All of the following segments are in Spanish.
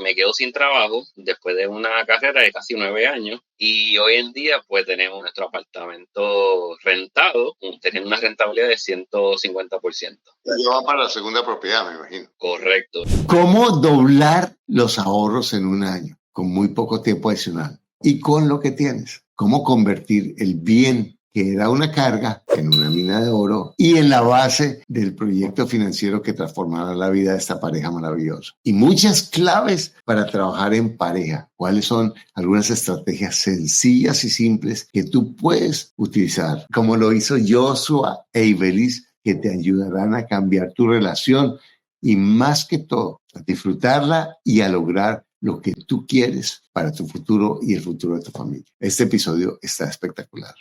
me quedo sin trabajo después de una carrera de casi 9 años y hoy en día pues tenemos nuestro apartamento rentado, teniendo una rentabilidad de 150%. Ya va para la segunda propiedad, me imagino. Correcto. ¿Cómo doblar los ahorros en un año con muy poco tiempo adicional y con lo que tienes? ¿Cómo convertir el bien que era una carga en una mina de oro y en la base del proyecto financiero que transformará la vida de esta pareja maravillosa? Y muchas claves para trabajar en pareja. ¿Cuáles son algunas estrategias sencillas y simples que tú puedes utilizar? Como lo hizo Joshua e Ibelis, que te ayudarán a cambiar tu relación y más que todo, a disfrutarla y a lograr lo que tú quieres para tu futuro y el futuro de tu familia. Este episodio está espectacular.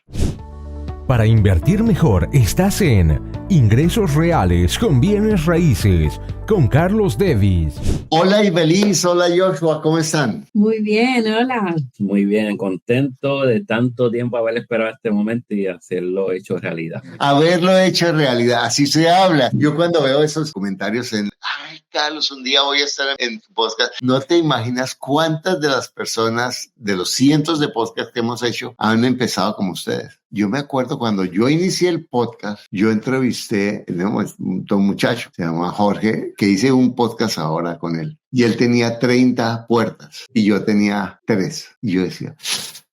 Para invertir mejor, estás en Ingresos Reales con Bienes Raíces con Carlos Davis. Hola Ibelis, hola Joshua, ¿cómo están? Muy bien, hola. Muy bien, contento de tanto tiempo haber esperado este momento y hacerlo hecho realidad. Haberlo hecho realidad, así se habla. Yo cuando veo esos comentarios ay Carlos, un día voy a estar en tu podcast, no te imaginas cuántas de las personas, de los cientos de podcasts que hemos hecho, han empezado como ustedes. Yo me acuerdo cuando yo inicié el podcast, yo entrevisté a un muchacho, se llama Jorge, que hice un podcast ahora con él. Y él tenía 30 puertas y yo tenía 3. Y yo decía,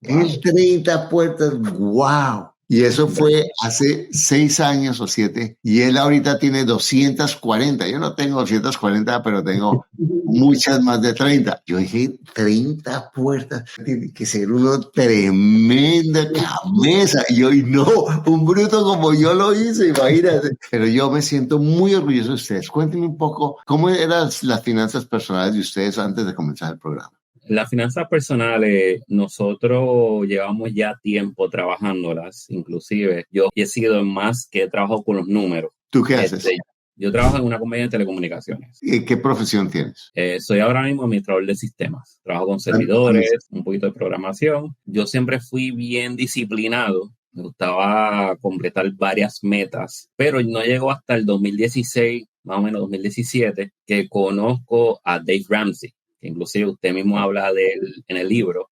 él 30 puertas, wow. Y eso fue hace 6 años o 7. Y él ahorita tiene 240. Yo no tengo 240, pero tengo muchas más de 30. Yo dije, 30 puertas. Tiene que ser una tremenda cabeza. Y yo, no, un bruto como yo lo hice, imagínate. Pero yo me siento muy orgulloso de ustedes. Cuéntenme un poco, ¿cómo eran las finanzas personales de ustedes antes de comenzar el programa? Las finanzas personales, nosotros llevamos ya tiempo trabajándolas, inclusive yo he sido más que trabajo con los números. ¿Tú qué haces? Yo trabajo en una compañía de telecomunicaciones. ¿Y qué profesión tienes? Soy ahora mismo administrador de sistemas. Trabajo con servidores, un poquito de programación. Yo siempre fui bien disciplinado. Me gustaba completar varias metas, pero no llegó hasta el 2016, más o menos 2017, que conozco a Dave Ramsey. Inclusive usted mismo habla de él en el libro,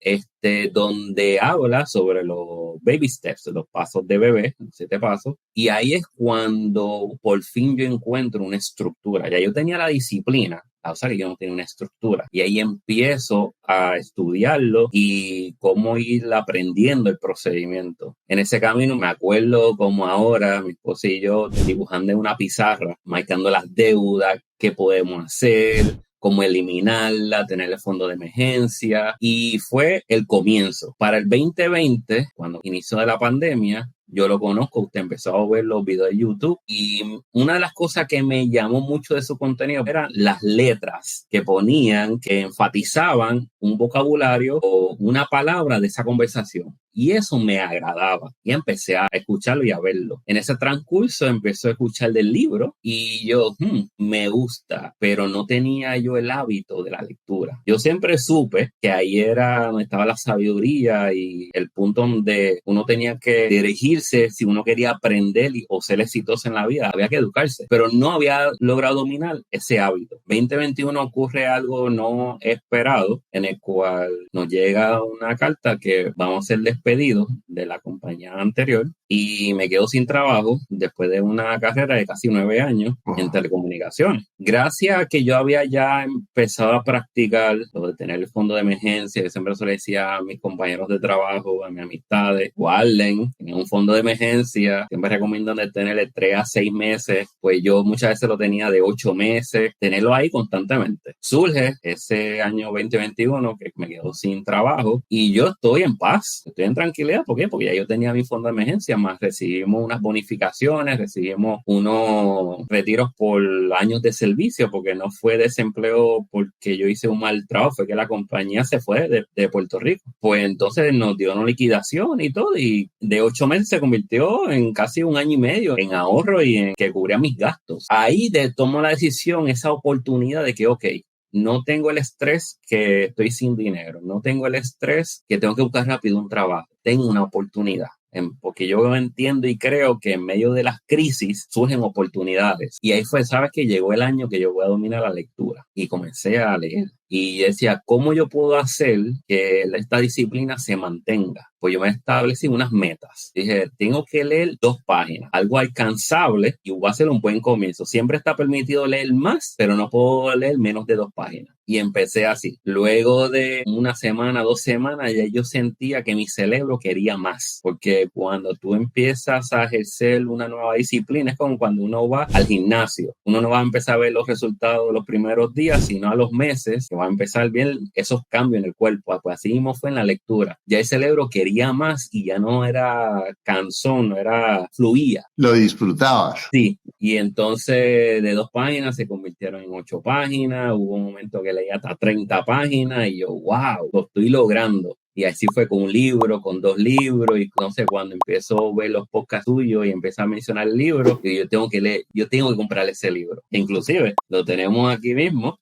donde habla sobre los baby steps, los pasos de bebé, 7 pasos, y ahí es cuando por fin yo encuentro una estructura. Ya yo tenía la disciplina, o sea que yo no tenía una estructura, y ahí empiezo a estudiarlo y cómo ir aprendiendo el procedimiento. En ese camino me acuerdo como ahora, mi esposa y yo dibujando en una pizarra, marcando las deudas, qué podemos hacer, cómo eliminarla, tener el fondo de emergencia, y fue el comienzo. Para el 2020, cuando inició la pandemia, yo lo conozco, usted empezó a ver los videos de YouTube y una de las cosas que me llamó mucho de su contenido eran las letras que ponían, que enfatizaban un vocabulario o una palabra de esa conversación. Y eso me agradaba y empecé a escucharlo y a verlo. En ese transcurso empecé a escuchar del libro y yo, me gusta, pero no tenía yo el hábito de la lectura. Yo siempre supe que ahí era donde estaba la sabiduría y el punto donde uno tenía que dirigirse si uno quería aprender o ser exitoso en la vida. Había que educarse, pero no había logrado dominar ese hábito. 2021 ocurre algo no esperado en el cual nos llega una carta que vamos a ser despedidos de la compañía anterior y me quedo sin trabajo después de una carrera de casi 9 años en telecomunicaciones. Gracias a que yo había ya empezado a practicar lo de tener el fondo de emergencia, que siempre se le decía a mis compañeros de trabajo, a mis amistades, guarden en un fondo de emergencia. Siempre recomiendo tener de 3 a 6 meses, pues yo muchas veces lo tenía de 8 meses, tenerlo ahí constantemente. Surge ese año 2021 que me quedo sin trabajo y yo estoy en paz, estoy en tranquilidad. ¿Por qué? Porque ya yo tenía mi fondo de emergencia, más recibimos unas bonificaciones, recibimos unos retiros por años de servicio, porque no fue desempleo porque yo hice un mal trabajo, fue que la compañía se fue de Puerto Rico. Pues entonces nos dio una liquidación y todo, y de 8 meses se convirtió en casi 1 año y medio en ahorro y en que cubría mis gastos. Ahí tomo la decisión, esa oportunidad de que, no tengo el estrés que estoy sin dinero, no tengo el estrés que tengo que buscar rápido un trabajo, tengo una oportunidad. Porque yo entiendo y creo que en medio de las crisis surgen oportunidades. Y ahí fue, ¿sabes qué? Llegó el año que yo voy a dominar la lectura y comencé a leer. Y decía, ¿cómo yo puedo hacer que esta disciplina se mantenga? Pues yo me establecí unas metas. Dije, tengo que leer 2 páginas, algo alcanzable, y voy a hacer un buen comienzo. Siempre está permitido leer más, pero no puedo leer menos de 2 páginas. Y empecé así. Luego de una semana, 2 semanas, ya yo sentía que mi cerebro quería más. Porque cuando tú empiezas a ejercer una nueva disciplina, es como cuando uno va al gimnasio. Uno no va a empezar a ver los resultados los primeros días, sino a los meses, que va a empezar a ver esos cambios en el cuerpo. Pues así mismo fue en la lectura. Ya el cerebro quería más y ya no era cansón, no era fluía. Lo disfrutabas. Sí, y entonces de 2 páginas se convirtieron en 8 páginas. Hubo un momento que leía hasta 30 páginas y yo, wow, lo estoy logrando. Y así fue con un libro, con 2 libros, y no sé, cuando empezó a ver los podcasts suyos y empezó a mencionar el libro, y yo tengo que leer, yo tengo que comprar ese libro. Inclusive, lo tenemos aquí mismo.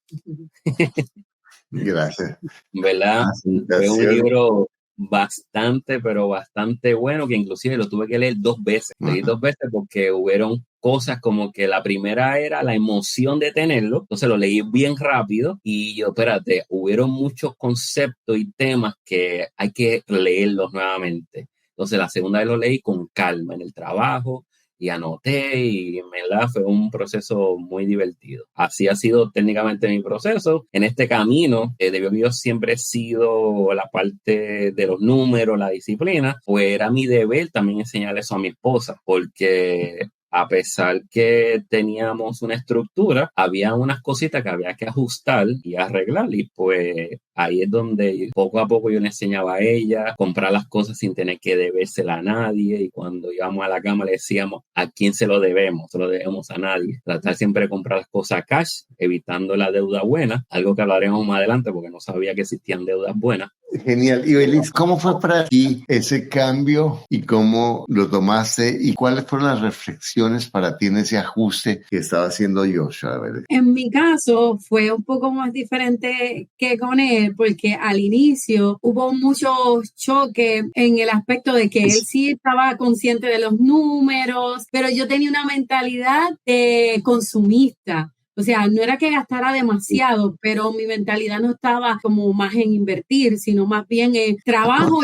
Gracias. ¿Verdad? Fue un libro bastante, pero bastante bueno, que inclusive lo tuve que leer 2 veces. Leí 2 veces porque hubieron cosas como que la primera era la emoción de tenerlo, entonces lo leí bien rápido y yo, espérate, hubieron muchos conceptos y temas que hay que leerlos nuevamente. Entonces la segunda vez lo leí con calma en el trabajo y anoté y en verdad fue un proceso muy divertido. Así ha sido técnicamente mi proceso. En este camino, debido a que yo siempre he sido la parte de los números, la disciplina, pues era mi deber también enseñar eso a mi esposa, porque a pesar que teníamos una estructura, había unas cositas que había que ajustar y arreglar, y pues ahí es donde poco a poco yo le enseñaba a ella comprar las cosas sin tener que debérsela a nadie, y cuando íbamos a la cama le decíamos a quién se lo debemos a nadie. Tratar siempre de comprar las cosas cash, evitando la deuda buena, algo que hablaremos más adelante porque no sabía que existían deudas buenas. Genial. Y Belis, ¿cómo fue para ti ese cambio y cómo lo tomaste y cuáles fueron las reflexiones para ti en ese ajuste que estaba haciendo Joshua? En mi caso fue un poco más diferente que con él, porque al inicio hubo mucho choque en el aspecto de que él sí estaba consciente de los números, pero yo tenía una mentalidad de consumista. O sea, no era que gastara demasiado, pero mi mentalidad no estaba como más en invertir, sino más bien en trabajo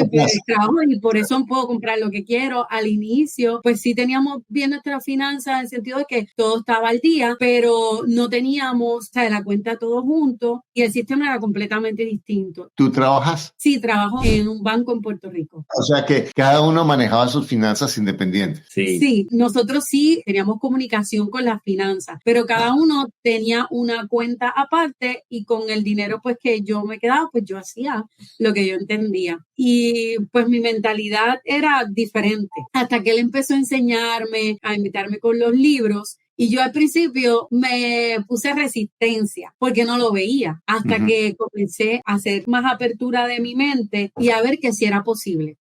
y por eso puedo comprar lo que quiero. Al inicio, pues sí teníamos bien nuestras finanzas en el sentido de que todo estaba al día, pero no teníamos, o sea, la cuenta todos juntos y el sistema era completamente distinto. ¿Tú trabajas? Sí, trabajo en un banco en Puerto Rico. O sea que cada uno manejaba sus finanzas independientes. Sí, nosotros sí teníamos comunicación con las finanzas, pero cada uno tenía una cuenta aparte y con el dinero pues que yo me quedaba, pues yo hacía lo que yo entendía. Y pues mi mentalidad era diferente. Hasta que él empezó a enseñarme, a invitarme con los libros. Y yo al principio me puse resistencia porque no lo veía hasta que comencé a hacer más apertura de mi mente y a ver que sí era posible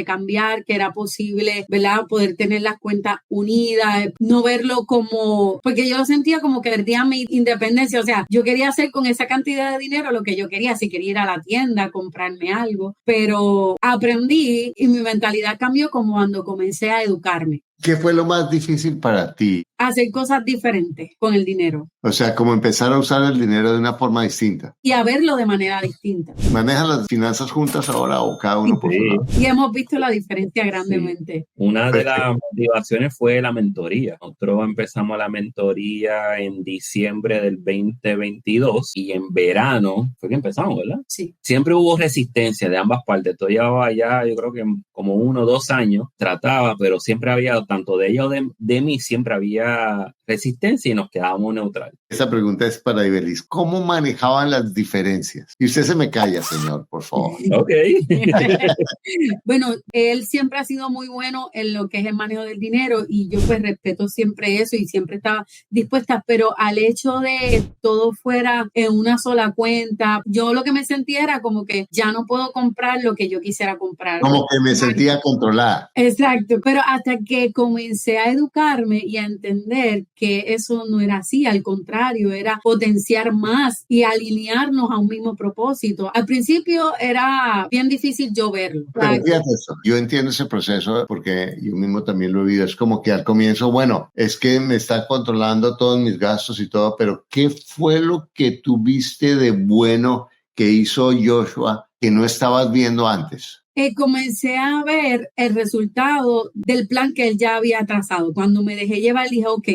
cambiar, que era posible, ¿verdad? Poder tener las cuentas unidas, no verlo como, porque yo lo sentía como que perdía mi independencia. O sea, yo quería hacer con esa cantidad de dinero lo que yo quería, si quería ir a la tienda, comprarme algo, pero aprendí y mi mentalidad cambió como cuando comencé a educarme. ¿Qué fue lo más difícil para ti? Hacer cosas diferentes con el dinero. O sea, como empezar a usar el dinero de una forma distinta. Y a verlo de manera distinta. ¿Manejan las finanzas juntas ahora o cada uno por su lado? Y hemos visto la diferencia grandemente. Sí. Una de las motivaciones fue la mentoría. Nosotros empezamos la mentoría en diciembre del 2022 y en verano fue que empezamos, ¿verdad? Sí. Siempre hubo resistencia de ambas partes. Todo llevaba ya, yo creo que como 1 o 2 años, trataba, pero siempre había, tanto de ella o de mí, siempre había resistencia y nos quedábamos neutrales. Esta pregunta es para Ibelis. ¿Cómo manejaban las diferencias? Y usted se me calla, señor, por favor. Ok. Bueno, él siempre ha sido muy bueno en lo que es el manejo del dinero y yo pues respeto siempre eso y siempre estaba dispuesta, pero al hecho de que todo fuera en una sola cuenta, yo lo que me sentía era como que ya no puedo comprar lo que yo quisiera comprar. Como que me sentía controlada. Exacto, pero hasta que comencé a educarme y a entender que eso no era así, al contrario, era potenciar más y alinearnos a un mismo propósito. Al principio era bien difícil yo verlo. Pero fíjate eso, yo entiendo ese proceso porque yo mismo también lo he vivido. Es como que al comienzo, bueno, es que me está controlando todos mis gastos y todo, pero ¿qué fue lo que tuviste de bueno que hizo Joshua que no estabas viendo antes? Comencé a ver el resultado del plan que él ya había trazado. Cuando me dejé llevar, dije, ok,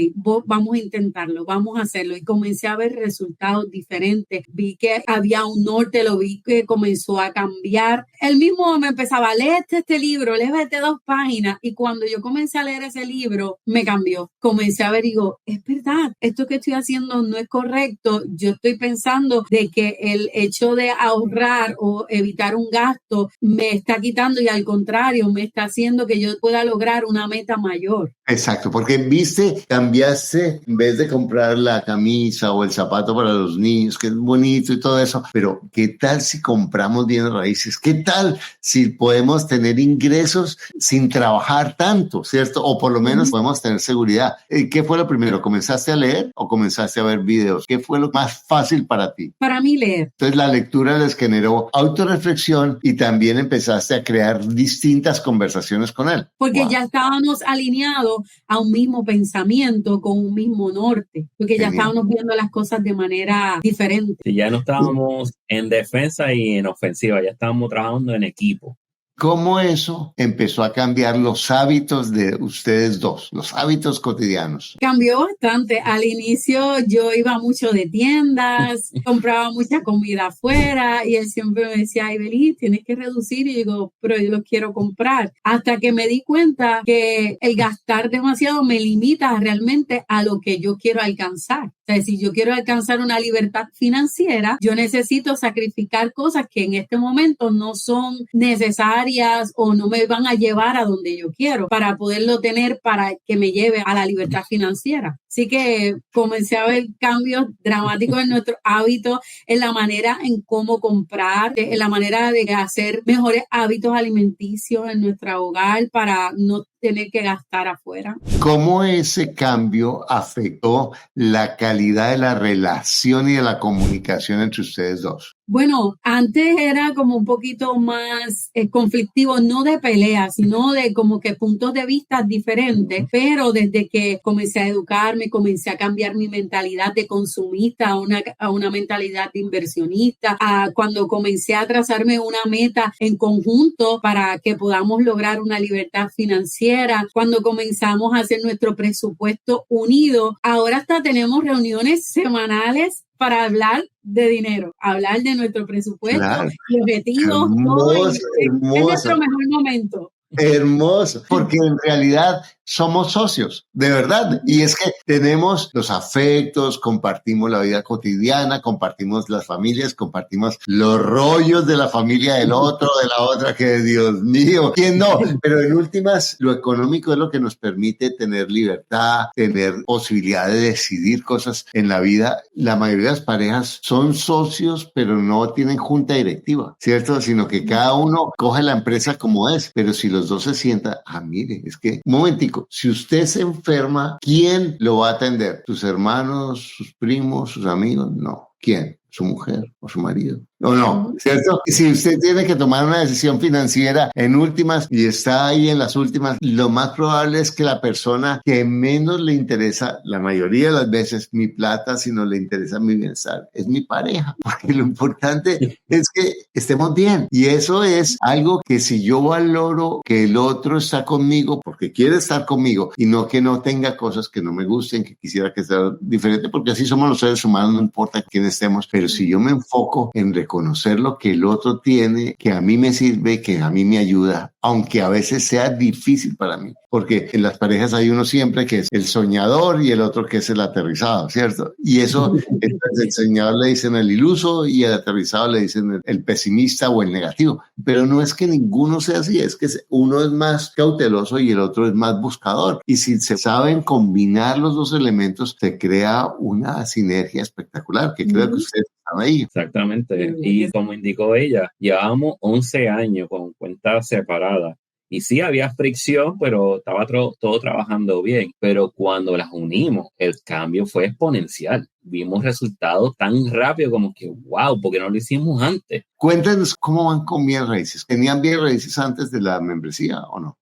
vamos a intentarlo, vamos a hacerlo. Y comencé a ver resultados diferentes. Vi que había un norte, lo vi que comenzó a cambiar. Él mismo me empezaba, léete este libro, léete 2 páginas. Y cuando yo comencé a leer ese libro, me cambió. Comencé a ver y digo, es verdad, esto que estoy haciendo no es correcto. Yo estoy pensando de que el hecho de ahorrar o evitar un gasto me está quitando y al contrario me está haciendo que yo pueda lograr una meta mayor. Exacto, porque viste, cambiaste en vez de comprar la camisa o el zapato para los niños, que es bonito y todo eso, pero ¿qué tal si compramos bienes raíces? ¿Qué tal si podemos tener ingresos sin trabajar tanto, cierto? O por lo menos podemos tener seguridad. ¿Qué fue lo primero? ¿Comenzaste a leer o comenzaste a ver videos? ¿Qué fue lo más fácil para ti? Para mí leer. Entonces la lectura les generó autorreflexión y también empezaste a crear distintas conversaciones con él. Porque ya estábamos alineados a un mismo pensamiento, con un mismo norte, porque ya estábamos viendo las cosas de manera diferente. Sí, ya no estábamos en defensa y en ofensiva, ya estábamos trabajando en equipo. ¿Cómo eso empezó a cambiar los hábitos de ustedes dos, los hábitos cotidianos? Cambió bastante. Al inicio yo iba mucho de tiendas, compraba mucha comida afuera y él siempre me decía, ay, Beli, tienes que reducir. Y digo, pero yo lo quiero comprar. Hasta que me di cuenta que el gastar demasiado me limita realmente a lo que yo quiero alcanzar. O sea, si yo quiero alcanzar una libertad financiera, yo necesito sacrificar cosas que en este momento no son necesarias o no me van a llevar a donde yo quiero para poderlo tener para que me lleve a la libertad financiera. Así que comencé a ver cambios dramáticos en nuestro hábito, en la manera en cómo comprar, en la manera de hacer mejores hábitos alimenticios en nuestro hogar para no tener que gastar afuera. ¿Cómo ese cambio afectó la calidad de la relación y de la comunicación entre ustedes dos? Bueno, antes era como un poquito más conflictivo, no de pelea, sino de como que puntos de vista diferentes, pero desde que comencé a educarme, comencé a cambiar mi mentalidad de consumista a una mentalidad de inversionista, cuando comencé a trazarme una meta en conjunto para que podamos lograr una libertad financiera, cuando comenzamos a hacer nuestro presupuesto unido, ahora hasta tenemos reuniones semanales para hablar de dinero, hablar de nuestro presupuesto, claro. Y objetivos, Hermoso, hermoso. Es nuestro mejor momento. Hermoso, porque en realidad somos socios, de verdad. Y es que tenemos los afectos, compartimos la vida cotidiana, compartimos las familias, compartimos los rollos de la familia del otro, de la otra, que Dios mío, ¿quién no? Pero en últimas, lo económico es lo que nos permite tener libertad, tener posibilidad de decidir cosas en la vida. La mayoría de las parejas son socios, pero no tienen junta directiva, ¿cierto? Sino que cada uno coge la empresa como es, pero si los dos se sientan, mire, es que, un momentico, si usted se enferma, ¿quién lo va a atender? ¿Sus hermanos, sus primos, sus amigos? No. ¿Quién? ¿Su mujer o su marido? ¿O no? ¿Cierto? Si usted tiene que tomar una decisión financiera en últimas y está ahí en las últimas, lo más probable es que la persona que menos le interesa, la mayoría de las veces, mi plata, sino le interesa mi bienestar, es mi pareja. Porque lo importante es que estemos bien. Y eso es algo que si yo valoro que el otro está conmigo porque quiere estar conmigo y no que no tenga cosas que no me gusten, que quisiera que sea diferente, porque así somos los seres humanos, no importa quién estemos. Pero si yo me enfoco en reconocer lo que el otro tiene, que a mí me sirve, que a mí me ayuda, aunque a veces sea difícil para mí, porque en las parejas hay uno siempre que es el soñador y el otro que es el aterrizado, ¿cierto? Y eso, el soñador le dicen el iluso y el aterrizado le dicen el pesimista o el negativo. Pero no es que ninguno sea así, es que uno es más cauteloso y el otro es más buscador. Y si se saben combinar los dos elementos, se crea una sinergia espectacular, que creo que ustedes están ahí. Exactamente. Y como indicó ella, llevábamos 11 años con cuentas separadas. Y sí, había fricción, pero estaba todo trabajando bien. Pero cuando las unimos, el cambio fue exponencial. Vimos resultados tan rápido como que, wow, ¿por qué no lo hicimos antes? Cuéntanos cómo van con bienes raíces. ¿Tenían bienes raíces antes de la membresía o no?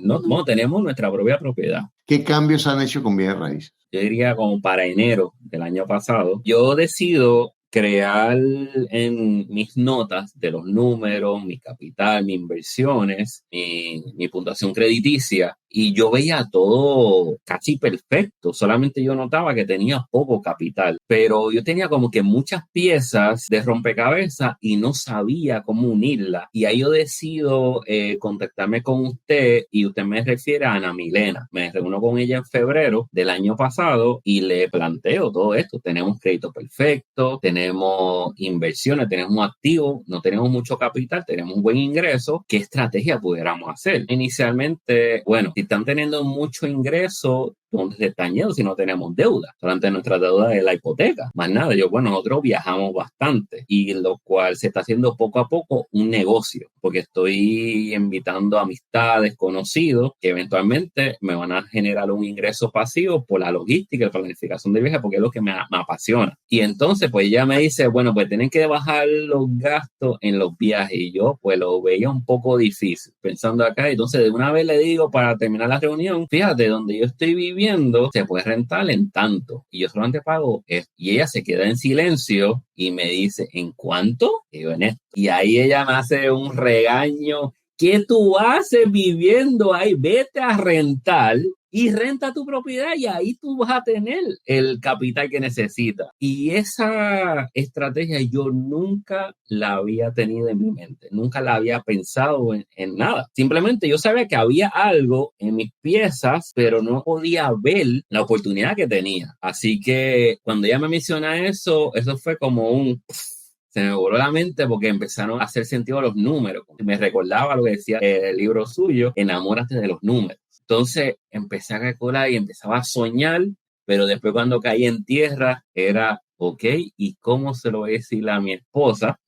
No, tenemos nuestra propia propiedad. ¿Qué cambios han hecho con bienes raíces? Yo diría como para enero del año pasado, yo decido crear en mis notas de los números, mi capital, mis inversiones, mi puntuación crediticia, y yo veía todo casi perfecto, solamente yo notaba que tenía poco capital, pero yo tenía como que muchas piezas de rompecabezas y no sabía cómo unirlas, y ahí yo decido contactarme con usted, y usted me refiere a Ana Milena. Me reúno con ella en febrero del año pasado y le planteo todo esto. Tenemos crédito perfecto, tenemos inversiones, tenemos activos, no tenemos mucho capital, tenemos un buen ingreso. ¿Qué estrategia pudiéramos hacer? Inicialmente, bueno, si están teniendo mucho ingreso, ¿dónde se están yendo si no tenemos deuda? Solamente nuestra deuda es la hipoteca. Más nada, nosotros viajamos bastante, y lo cual se está haciendo poco a poco un negocio, porque estoy invitando amistades, conocidos, que eventualmente me van a generar un ingreso pasivo por la logística y la planificación de viajes, porque es lo que me apasiona. Y entonces, pues ella me dice, bueno, pues tienen que bajar los gastos en los viajes, y yo pues lo veía un poco difícil, pensando acá. Entonces, de una vez le digo, para terminar la reunión, fíjate, donde yo estoy viviendo se puede rentar en tanto, y yo solamente pago esto. Y ella se queda en silencio y me dice, ¿en cuánto? Y yo, en esto. Y ahí ella me hace un regaño. ¿Qué tú haces viviendo ahí? Vete a rentar y renta tu propiedad, y ahí tú vas a tener el capital que necesitas. Y esa estrategia yo nunca la había tenido en mi mente, nunca la había pensado en nada. Simplemente yo sabía que había algo en mis piezas, pero no podía ver la oportunidad que tenía. Así que cuando ella me menciona eso fue como se me voló la mente, porque empezaron a hacer sentido los números. Me recordaba lo que decía el libro suyo, Enamórate de los números. Entonces empecé a calcular y empezaba a soñar, pero después cuando caí en tierra era, ok, ¿y cómo se lo voy a decir a mi esposa?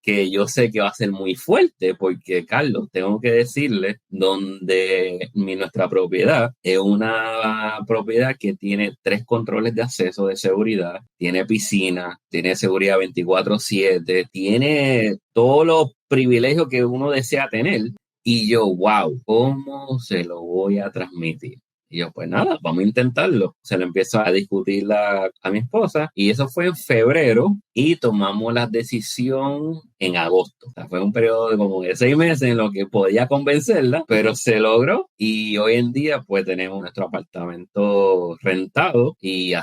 Que yo sé que va a ser muy fuerte, porque, Carlos, tengo que decirle, nuestra propiedad es una propiedad que tiene 3 controles de acceso de seguridad, tiene piscina, tiene seguridad 24/7, tiene todos los privilegios que uno desea tener. Y yo, wow, ¿cómo se lo voy a transmitir? Y yo, pues nada, vamos a intentarlo. Se lo empiezo a discutir a mi esposa, y eso fue en febrero, y tomamos la decisión en agosto. O sea, fue un periodo de como de 6 meses en lo que podía convencerla, pero se logró, y hoy en día pues tenemos nuestro apartamento rentado y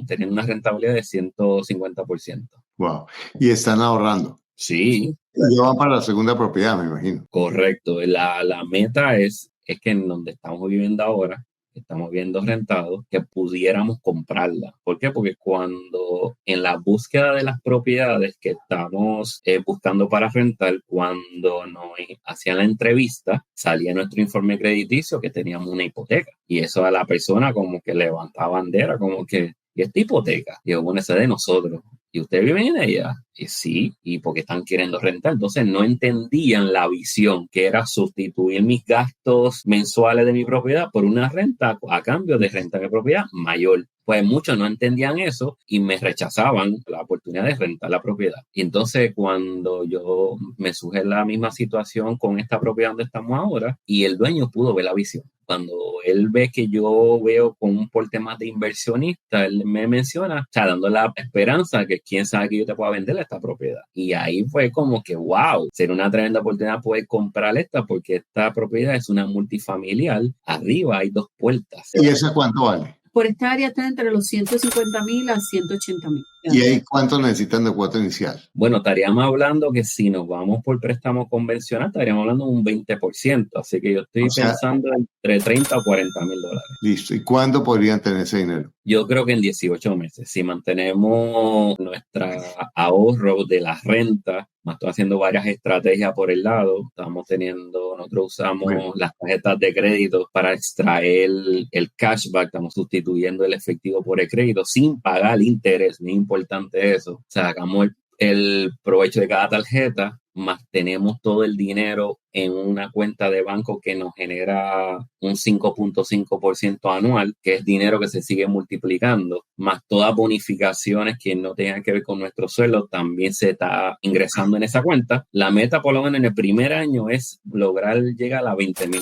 teniendo una rentabilidad de 150%. Wow. Y están ahorrando. Sí. Ya van para la segunda propiedad, me imagino. Correcto. La meta es que en donde estamos viviendo ahora, estamos viendo rentados, que pudiéramos comprarla. ¿Por qué? Porque cuando en la búsqueda de las propiedades que estamos buscando para rentar, cuando nos hacían la entrevista, salía nuestro informe crediticio que teníamos una hipoteca. Y eso a la persona como que levantaba bandera, como que, ¿y esta hipoteca? Y yo, bueno, esa es de nosotros. ¿Y ustedes viven en ella? Y sí, y porque están queriendo rentar. Entonces no entendían la visión, que era sustituir mis gastos mensuales de mi propiedad por una renta a cambio de renta de propiedad mayor. Pues muchos no entendían eso y me rechazaban la oportunidad de rentar la propiedad. Y entonces cuando yo me surge la misma situación con esta propiedad donde estamos ahora, y el dueño pudo ver la visión. Cuando él ve que yo veo con un porte más de inversionista, él me menciona, o sea, dando la esperanza que quién sabe que yo te pueda vender esta propiedad. Y ahí fue como que, wow, sería una tremenda oportunidad poder comprar esta, porque esta propiedad es una multifamiliar. Arriba hay 2 puertas. ¿Y esa cuánto vale? Por esta área está entre los 150,000 a 180,000. ¿Y ahí cuánto necesitan de cuota inicial? Bueno, estaríamos hablando que si nos vamos por préstamo convencional, estaríamos hablando de un 20%. Así que yo estoy pensando entre 30 o 40 mil dólares. Listo. ¿Y cuándo podrían tener ese dinero? Yo creo que en 18 meses. Si mantenemos nuestra ahorro de la renta, estoy haciendo varias estrategias por el lado. Nosotros usamos las tarjetas de crédito para extraer el cashback. Estamos sustituyendo el efectivo por el crédito sin pagar interés. Muy importante eso. Sacamos el provecho de cada tarjeta más tenemos todo el dinero en una cuenta de banco que nos genera un 5.5% anual, que es dinero que se sigue multiplicando, más todas bonificaciones que no tengan que ver con nuestro sueldo, también se está ingresando en esa cuenta. La meta, por lo menos en el primer año, es lograr llegar a $20,000.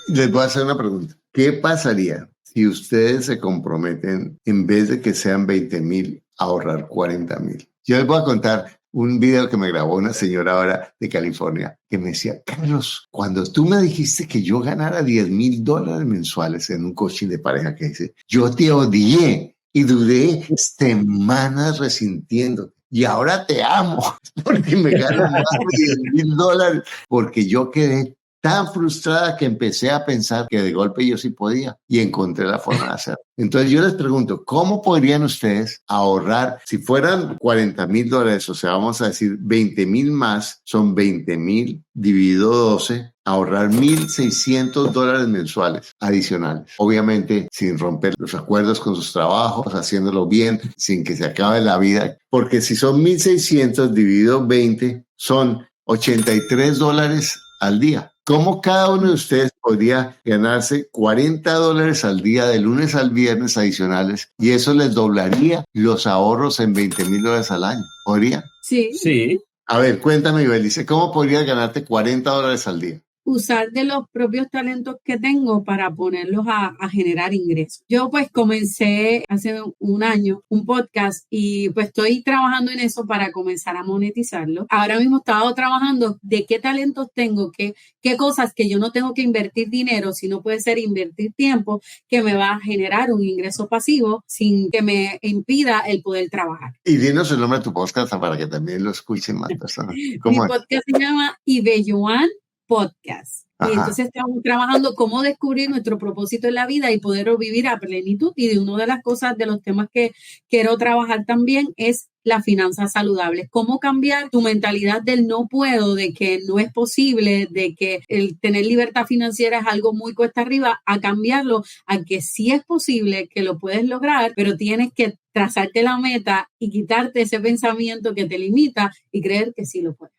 Les voy a hacer una pregunta. ¿Qué pasaría si ustedes se comprometen, en vez de que sean 20,000, a ahorrar 40,000? Yo les voy a contar un video que me grabó una señora ahora de California que me decía: Carlos, cuando tú me dijiste que yo ganara $10,000 mensuales en un coaching de pareja, que dice, yo te odié y duré semanas resintiéndote. Y ahora te amo porque me gano más de $10,000, porque yo quedé tan frustrada que empecé a pensar que de golpe yo sí podía y encontré la forma de hacerlo. Entonces yo les pregunto, ¿cómo podrían ustedes ahorrar si fueran $40,000? O sea, vamos a decir 20,000 más, son 20,000 dividido 12, ahorrar $1,600 mensuales adicionales. Obviamente sin romper los acuerdos con sus trabajos, haciéndolo bien, sin que se acabe la vida. Porque si son 1,600 dividido 20, son $83 al día. ¿Cómo cada uno de ustedes podría ganarse $40 al día de lunes al viernes adicionales y eso les doblaría los ahorros en $20,000 al año? ¿Podría? Sí. A ver, cuéntame, Ibelice, ¿cómo podrías ganarte $40 al día? Usar de los propios talentos que tengo para ponerlos a generar ingresos. Yo pues comencé hace un año un podcast y pues estoy trabajando en eso para comenzar a monetizarlo. Ahora mismo he estado trabajando de qué talentos tengo, qué cosas que yo no tengo que invertir dinero, sino puede ser invertir tiempo que me va a generar un ingreso pasivo sin que me impida el poder trabajar. Y dinos el nombre de tu podcast para que también lo escuchen más personas. Mi podcast se llama Ibelluan Podcast. Ajá. Y entonces estamos trabajando cómo descubrir nuestro propósito en la vida y poder vivir a plenitud. Y de una de las cosas, de los temas que quiero trabajar también es las finanzas saludables. Cómo cambiar tu mentalidad del no puedo, de que no es posible, de que el tener libertad financiera es algo muy cuesta arriba, a cambiarlo a que sí es posible, que lo puedes lograr, pero tienes que trazarte la meta y quitarte ese pensamiento que te limita y creer que sí lo puedes.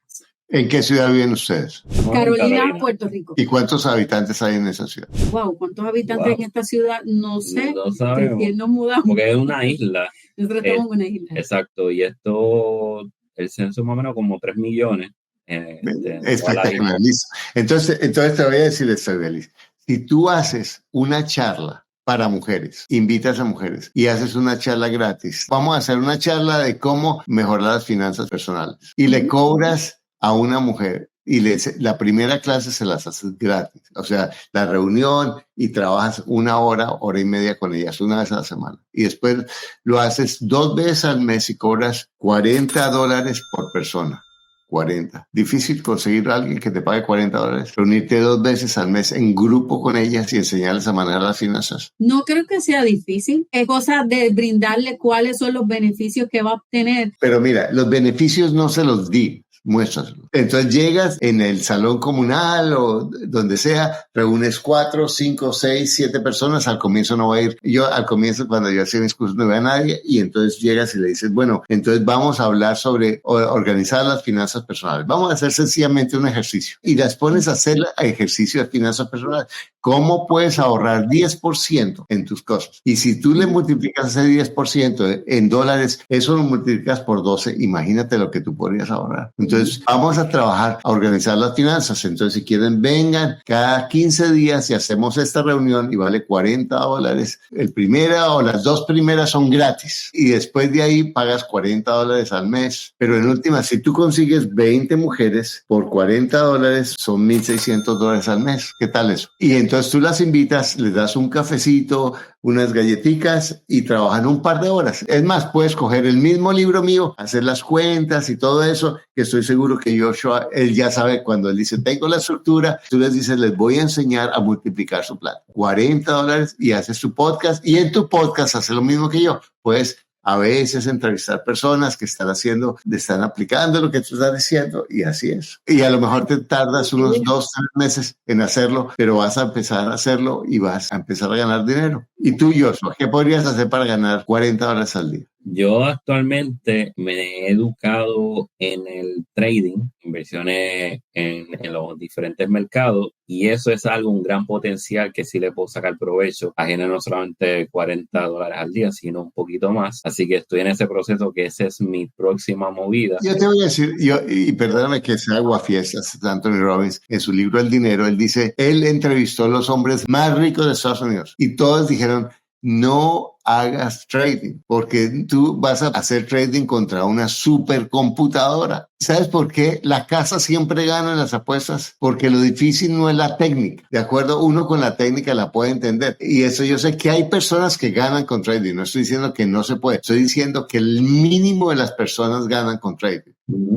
¿En qué ciudad viven ustedes? Carolina, Puerto Rico. ¿Y cuántos habitantes hay en esa ciudad? Wow, ¿cuántos habitantes en esta ciudad? No sé. No sabemos. Recién nos mudamos. Porque es una isla. Nosotros estamos en una isla. Exacto. Y esto, el censo más o menos como 3 millones. Espectacular, listo. Entonces te voy a decir esto, Belis. Si tú haces una charla para mujeres, invitas a mujeres y haces una charla gratis, vamos a hacer una charla de cómo mejorar las finanzas personales y le cobras a una mujer y la primera clase se las haces gratis, o sea, la reunión y trabajas 1 hora, hora y media con ellas una vez a la semana y después lo haces 2 veces al mes y cobras $40 por persona. 40. Difícil conseguir a alguien que te pague $40. Reunirte 2 veces al mes en grupo con ellas y enseñarles a manejar las finanzas. No creo que sea difícil. Es cosa de brindarle cuáles son los beneficios que va a obtener. Pero mira, los beneficios no se los di. Muéstraselo. Entonces llegas en el salón comunal o donde sea, reúnes 4, 5, 6, 7 personas. Al comienzo no va a ir. Yo al comienzo cuando yo hacía mis cursos no veía a nadie y entonces llegas y le dices, bueno, entonces vamos a hablar sobre organizar las finanzas personales. Vamos a hacer sencillamente un ejercicio y las pones a hacer ejercicio de finanzas personales. ¿Cómo puedes ahorrar 10% en tus cosas? Y si tú le multiplicas ese 10% en dólares, eso lo multiplicas por 12. Imagínate lo que tú podrías ahorrar. Entonces, vamos a trabajar a organizar las finanzas. Entonces, si quieren, vengan cada 15 días y hacemos esta reunión y vale $40. El primera o las 2 primeras son gratis y después de ahí pagas $40 al mes. Pero en última, si tú consigues 20 mujeres por $40, son $1,600 al mes. ¿Qué tal eso? Y entonces tú las invitas, les das un cafecito, unas galletitas y trabajan un par de horas. Es más, puedes coger el mismo libro mío, hacer las cuentas y todo eso, que estoy seguro que Joshua, él ya sabe cuando él dice, tengo la estructura, tú les dices, les voy a enseñar a multiplicar su plata. $40 y haces tu podcast y en tu podcast haces lo mismo que yo. Puedes a veces entrevistar personas que están aplicando lo que tú estás diciendo y así es. Y a lo mejor te tardas unos 2, 3 meses en hacerlo, pero vas a empezar a hacerlo y vas a empezar a ganar dinero. ¿Y tú, Joshua, qué podrías hacer para ganar $40 al día? Yo actualmente me he educado en el trading, inversiones en los diferentes mercados, y eso es un gran potencial que sí le puedo sacar provecho a generar no solamente $40 al día, sino un poquito más. Así que estoy en ese proceso, que esa es mi próxima movida. Yo te voy a decir, y perdóname que sea aguafiestas, Anthony Robbins, en su libro El Dinero, él dice, él entrevistó a los hombres más ricos de Estados Unidos y todos dijeron, no hagas trading, porque tú vas a hacer trading contra una supercomputadora. ¿Sabes por qué? La casa siempre gana en las apuestas, porque lo difícil no es la técnica, ¿de acuerdo? Uno con la técnica la puede entender. Y eso yo sé que hay personas que ganan con trading. No estoy diciendo que no se puede. Estoy diciendo que el mínimo de las personas ganan con trading.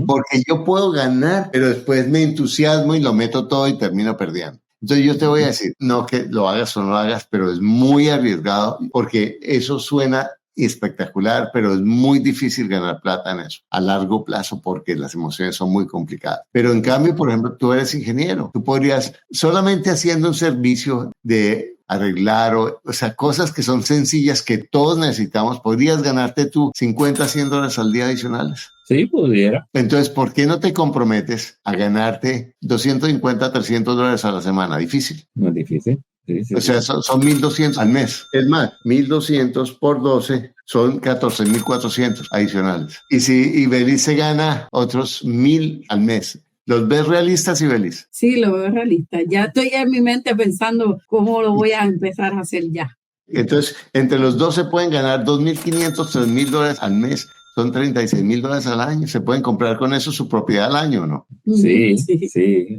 Porque yo puedo ganar, pero después me entusiasmo y lo meto todo y termino perdiendo. Entonces yo te voy a decir, no que lo hagas o no lo hagas, pero es muy arriesgado porque eso suena espectacular, pero es muy difícil ganar plata en eso a largo plazo porque las emociones son muy complicadas. Pero en cambio, por ejemplo, tú eres ingeniero, tú podrías solamente haciendo un servicio de arreglar, o sea, cosas que son sencillas que todos necesitamos, podrías ganarte tú $50, $100 al día adicionales. Sí, pudiera. Entonces, ¿por qué no te comprometes a ganarte $250, $300 a la semana? Difícil. No es difícil. Sí, o sea, son 1,200 al mes. Es más, 1,200 por 12 son 14,400 adicionales. Y si Ibeliz se gana otros 1,000 al mes. ¿Los ves realistas, Ibeliz? Sí, lo veo realista. Ya estoy en mi mente pensando cómo lo voy a empezar a hacer ya. Entonces, entre los dos se pueden ganar $2,500, $3,000 al mes. Son $36,000 al año. ¿Se pueden comprar con eso su propiedad al año o no? Sí,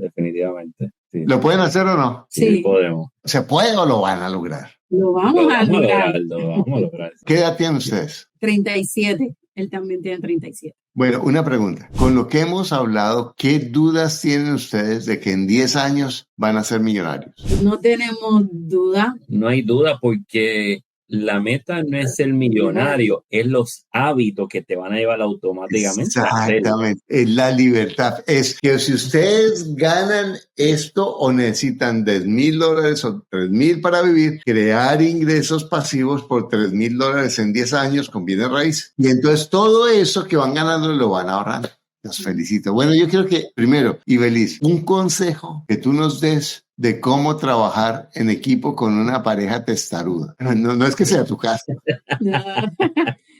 definitivamente. Sí. ¿Lo pueden hacer o no? Sí, podemos. ¿Se puede o lo van a lograr? Lo vamos a lograr. Lo vamos a lograr. ¿Qué edad tienen ustedes? 37. Él también tiene 37. Bueno, una pregunta. Con lo que hemos hablado, ¿qué dudas tienen ustedes de que en 10 años van a ser millonarios? No tenemos duda. No hay duda, porque la meta no es ser millonario, es los hábitos que te van a llevar automáticamente. Exactamente, es la libertad. Es que si ustedes ganan esto o necesitan $10,000 o $3,000 para vivir, crear ingresos pasivos por $3,000 en 10 años con bienes raíces. Y entonces todo eso que van ganando lo van ahorrando. Los felicito. Bueno, yo quiero que, primero, Ibeliz, un consejo que tú nos des de cómo trabajar en equipo con una pareja testaruda. No es que sea tu caso. No.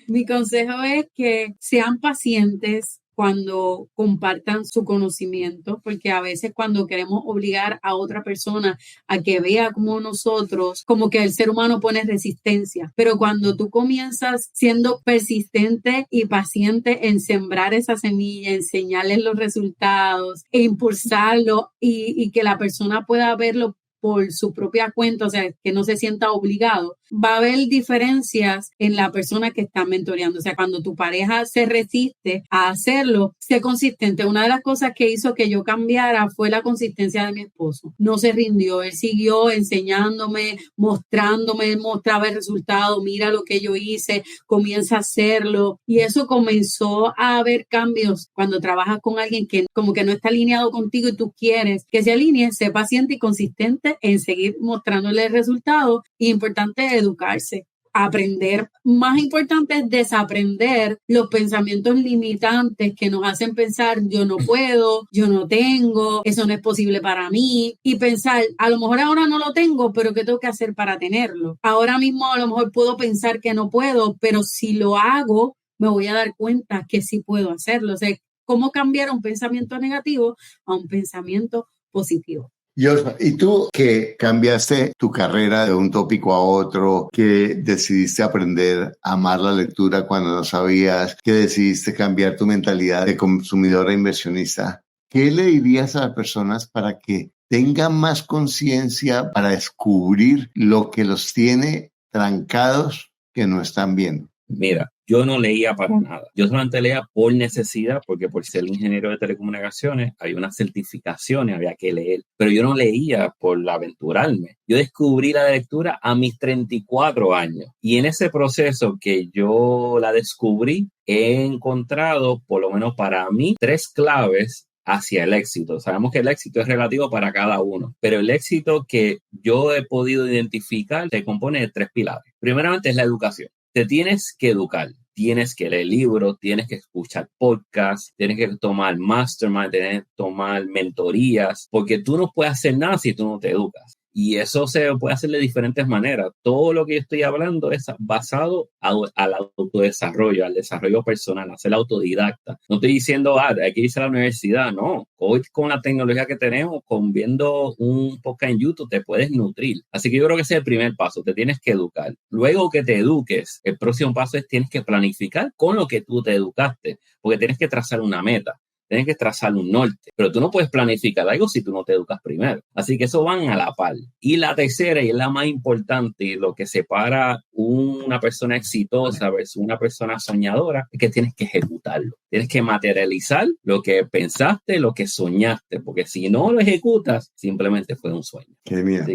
Mi consejo es que sean pacientes cuando compartan su conocimiento, porque a veces cuando queremos obligar a otra persona a que vea como nosotros, como que el ser humano pone resistencia, pero cuando tú comienzas siendo persistente y paciente en sembrar esa semilla, enseñarles los resultados e impulsarlo y que la persona pueda verlo por su propia cuenta, o sea, que no se sienta obligado, va a haber diferencias en la persona que está mentoreando. O sea, cuando tu pareja se resiste a hacerlo, sé consistente. Una de las cosas que hizo que yo cambiara fue la consistencia de mi esposo. No se rindió, él siguió enseñándome, mostrándome, él mostraba el resultado, mira lo que yo hice, comienza a hacerlo. Y eso comenzó a haber cambios cuando trabajas con alguien que como que no está alineado contigo y tú quieres que se alinee, sé paciente y consistente en seguir mostrándole el resultado. Y importante educarse, aprender. Más importante es desaprender los pensamientos limitantes que nos hacen pensar yo no puedo, yo no tengo, eso no es posible para mí, y pensar a lo mejor ahora no lo tengo, pero ¿qué tengo que hacer para tenerlo? Ahora mismo a lo mejor puedo pensar que no puedo, pero si lo hago me voy a dar cuenta que sí puedo hacerlo. O sea, ¿cómo cambiar un pensamiento negativo a un pensamiento positivo? Yosma, ¿y tú que cambiaste tu carrera de un tópico a otro, que decidiste aprender a amar la lectura cuando no sabías, que decidiste cambiar tu mentalidad de consumidor e inversionista, qué le dirías a las personas para que tengan más conciencia para descubrir lo que los tiene trancados que no están viendo? Mira, yo no leía para nada. Yo solamente leía por necesidad, porque por ser ingeniero de telecomunicaciones hay unas certificaciones, había que leer. Pero yo no leía por aventurarme. Yo descubrí la lectura a mis 34 años. Y en ese proceso que yo la descubrí, he encontrado, por lo menos para mí, 3 claves hacia el éxito. Sabemos que el éxito es relativo para cada uno, pero el éxito que yo he podido identificar se compone de 3 pilares. Primeramente es la educación. Te tienes que educar. tienes que leer libros, tienes que escuchar podcasts, tienes que tomar mastermind, tienes que tomar mentorías, porque tú no puedes hacer nada si tú no te educas. Y eso se puede hacer de diferentes maneras. Todo lo que yo estoy hablando es basado al autodesarrollo, al desarrollo personal, a ser autodidacta. No estoy diciendo, hay que irse a la universidad. No, hoy con la tecnología que tenemos, con viendo un podcast en YouTube, te puedes nutrir. Así que yo creo que ese es el primer paso, te tienes que educar. Luego que te eduques, el próximo paso es tienes que planificar con lo que tú te educaste, porque tienes que trazar una meta. Tienes que trazar un norte, pero tú no puedes planificar algo si tú no te educas primero. Así que eso van a la par. Y la tercera, y es la más importante, y lo que separa una persona exitosa versus una persona soñadora, es que tienes que ejecutarlo. Tienes que materializar lo que pensaste, lo que soñaste, porque si no lo ejecutas, simplemente fue un sueño. Qué bien.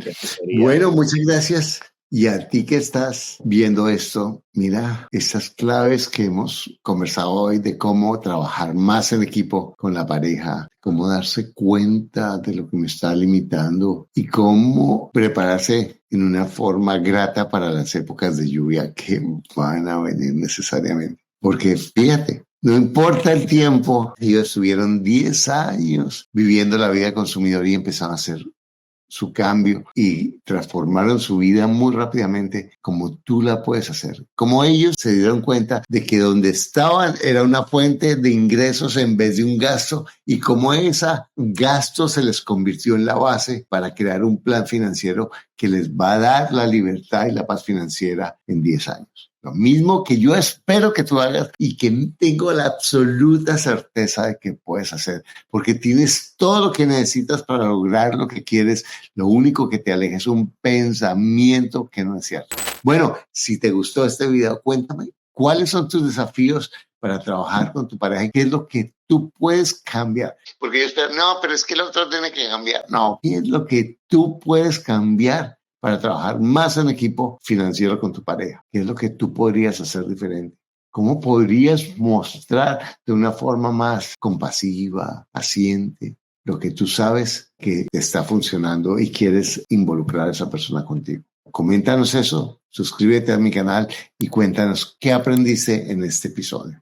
Bueno, muchas gracias. Y a ti que estás viendo esto, mira estas claves que hemos conversado hoy de cómo trabajar más en equipo con la pareja, cómo darse cuenta de lo que me está limitando y cómo prepararse en una forma grata para las épocas de lluvia que van a venir necesariamente. Porque fíjate, no importa el tiempo, ellos estuvieron 10 años viviendo la vida consumidora y empezaron a hacer su cambio y transformaron su vida muy rápidamente, como tú la puedes hacer. Como ellos se dieron cuenta de que donde estaban era una fuente de ingresos en vez de un gasto, y como ese gasto se les convirtió en la base para crear un plan financiero que les va a dar la libertad y la paz financiera en 10 años. Lo mismo que yo espero que tú hagas y que tengo la absoluta certeza de que puedes hacer, porque tienes todo lo que necesitas para lograr lo que quieres. Lo único que te aleja es un pensamiento que no es cierto. Bueno, si te gustó este video, cuéntame cuáles son tus desafíos para trabajar con tu pareja y qué es lo que tú puedes cambiar. Porque yo espero, no, pero es que el otro tiene que cambiar. No, ¿qué es lo que tú puedes cambiar para trabajar más en equipo financiero con tu pareja? ¿Qué es lo que tú podrías hacer diferente? ¿Cómo podrías mostrar de una forma más compasiva, paciente, lo que tú sabes que te está funcionando y quieres involucrar a esa persona contigo? Coméntanos eso, suscríbete a mi canal y cuéntanos qué aprendiste en este episodio.